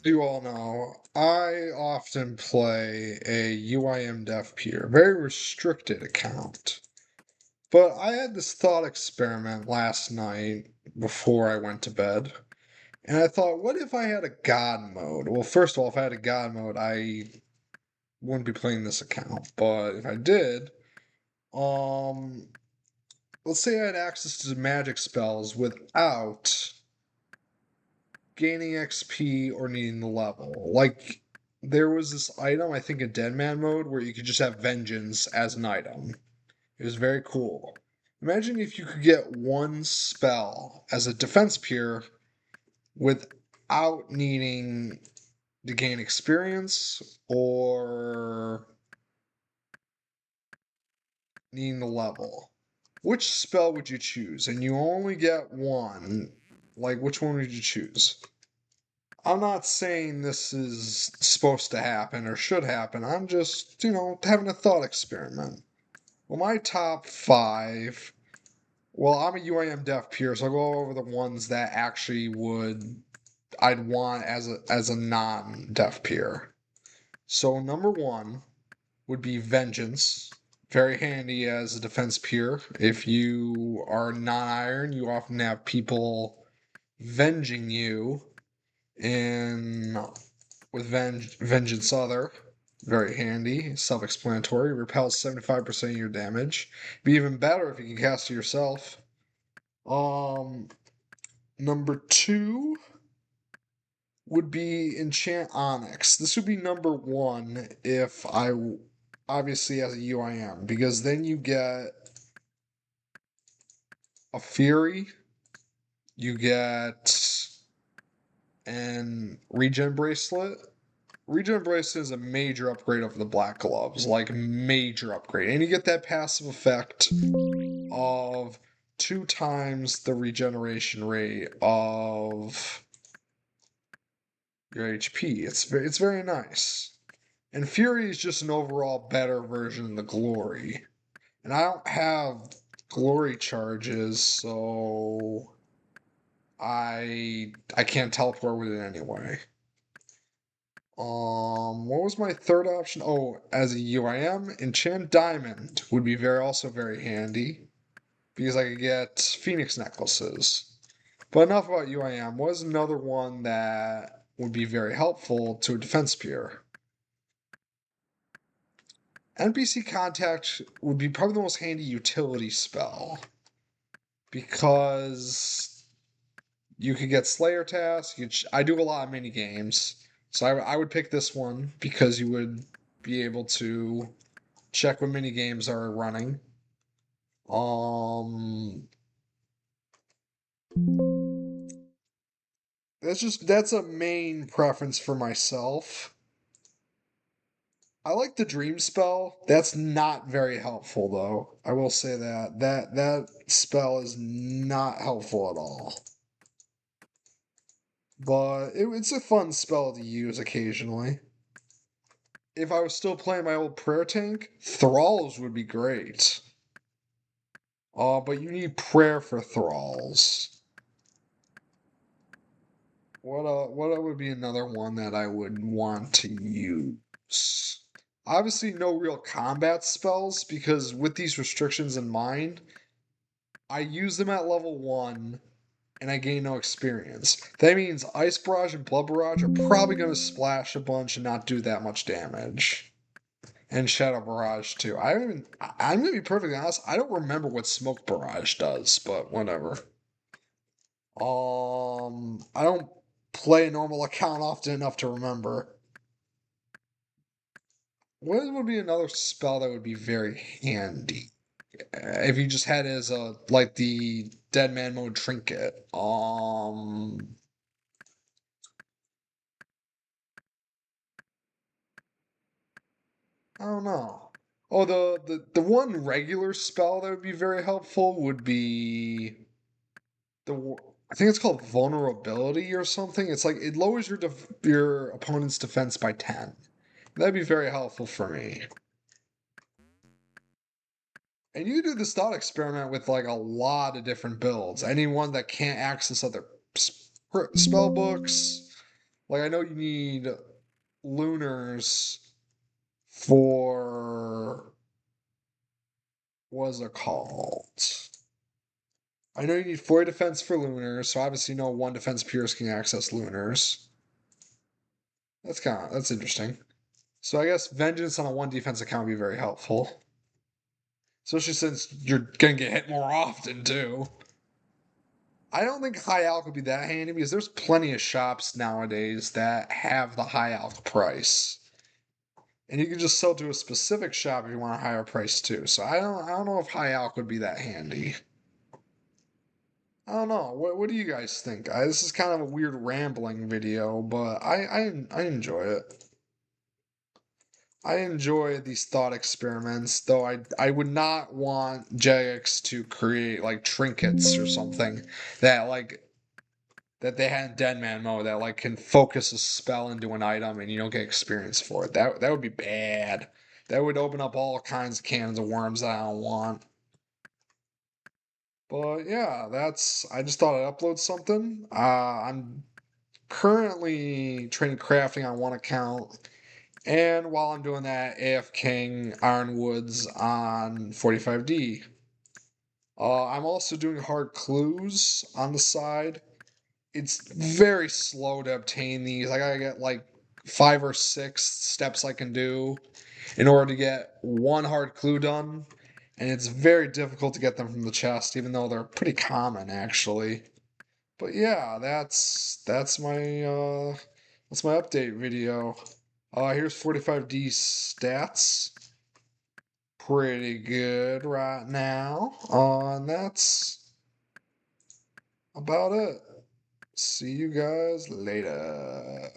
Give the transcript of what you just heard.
You all know, I often play a UIM Def Pure, very restricted account. But I had this thought experiment last night before I went to bed, and I thought, what if I had a God mode? Well, first of all, if I had a God mode, I wouldn't be playing this account. But if I did, um, let's say I had access to magic spells without gaining XP or needing the level. Like, there was this item, I think in Dead Man mode, where you could just have Vengeance as an item. It was very cool. Imagine if you could get one spell as a defense pure without needing to gain experience or needing the level. Which spell would you choose? And you only get one. Like, which one would you choose? I'm not saying this is supposed to happen or should happen. I'm just, having a thought experiment. Well, my top five. Well, I'm a UIM Def Pure, so I'll go over the ones that actually I'd want as a non-Def Pure. So number one would be Vengeance. Very handy as a defense pure. If you are non-iron, you often have people venging you in with Vengeance Other. Very handy, self-explanatory. Repels 75% of your damage. Be even better if you can cast it yourself. Number two would be Enchant Onyx. This would be number one if I obviously as a UIM, because then you get a Fury, you get an Regen Bracelet. Regen Bracelet is a major upgrade over the Black Gloves, like major upgrade. And you get that passive effect of 2 times the regeneration rate of your HP. It's very nice. And Fury is just an overall better version of the Glory. And I don't have Glory charges, so I can't teleport with it anyway. What was my third option? Oh, as a UIM, Enchant Diamond would be also very handy because I could get Phoenix necklaces. But enough about UIM. What is another one that would be very helpful to a defense pure? NPC Contact would be probably the most handy utility spell because you could get Slayer tasks. I do a lot of mini games, so I would pick this one because you would be able to check what mini games are running. Um, that's a main preference for myself. I like the dream spell. That's not very helpful though. I will say that spell is not helpful at all. But it's a fun spell to use occasionally. If I was still playing my old prayer tank, thralls would be great. But you need prayer for thralls. What would be another one that I would want to use? Obviously, no real combat spells because with these restrictions in mind, I use them at level 1 and I gain no experience. That means Ice Barrage and Blood Barrage are probably going to splash a bunch and not do that much damage. And Shadow Barrage too. I'm going to be perfectly honest, I don't remember what Smoke Barrage does, but whatever. I don't play a normal account often enough to remember. What would be another spell that would be very handy? If you just had it as like the Dead Man mode trinket. I don't know. Oh, the one regular spell that would be very helpful would be I think it's called vulnerability or something. It's like it lowers your opponent's defense by 10. That'd be very helpful for me. And you do this thought experiment with like a lot of different builds. Anyone that can't access other spell books, Like, I know you need lunars for, what is it called? I know you need 4 defense for lunars, so obviously no 1 defense pures can access lunars. That's interesting. So I guess vengeance on a 1 defense account would be very helpful. Especially since you're gonna get hit more often too. I don't think high alc would be that handy because there's plenty of shops nowadays that have the high alc price. And you can just sell to a specific shop if you want a higher price too. So I don't know if high alc would be that handy. I don't know. What do you guys think? This is kind of a weird rambling video, but I enjoy it. I enjoy these thought experiments, though I would not want Jagex to create like trinkets or something that like that they had in Dead Man mode that like can focus a spell into an item and you don't get experience for it. That would be bad. That would open up all kinds of cans of worms that I don't want. But yeah, I just thought I'd upload something. I'm currently training crafting on one account. And while I'm doing that, AFKing Ironwoods on 45D. I'm also doing hard clues on the side. It's very slow to obtain these. I gotta get like 5 or 6 steps I can do in order to get one hard clue done. And it's very difficult to get them from the chest, even though they're pretty common actually. But yeah, that's my update video. Here's 45D stats. Pretty good right now. And that's about it. See you guys later.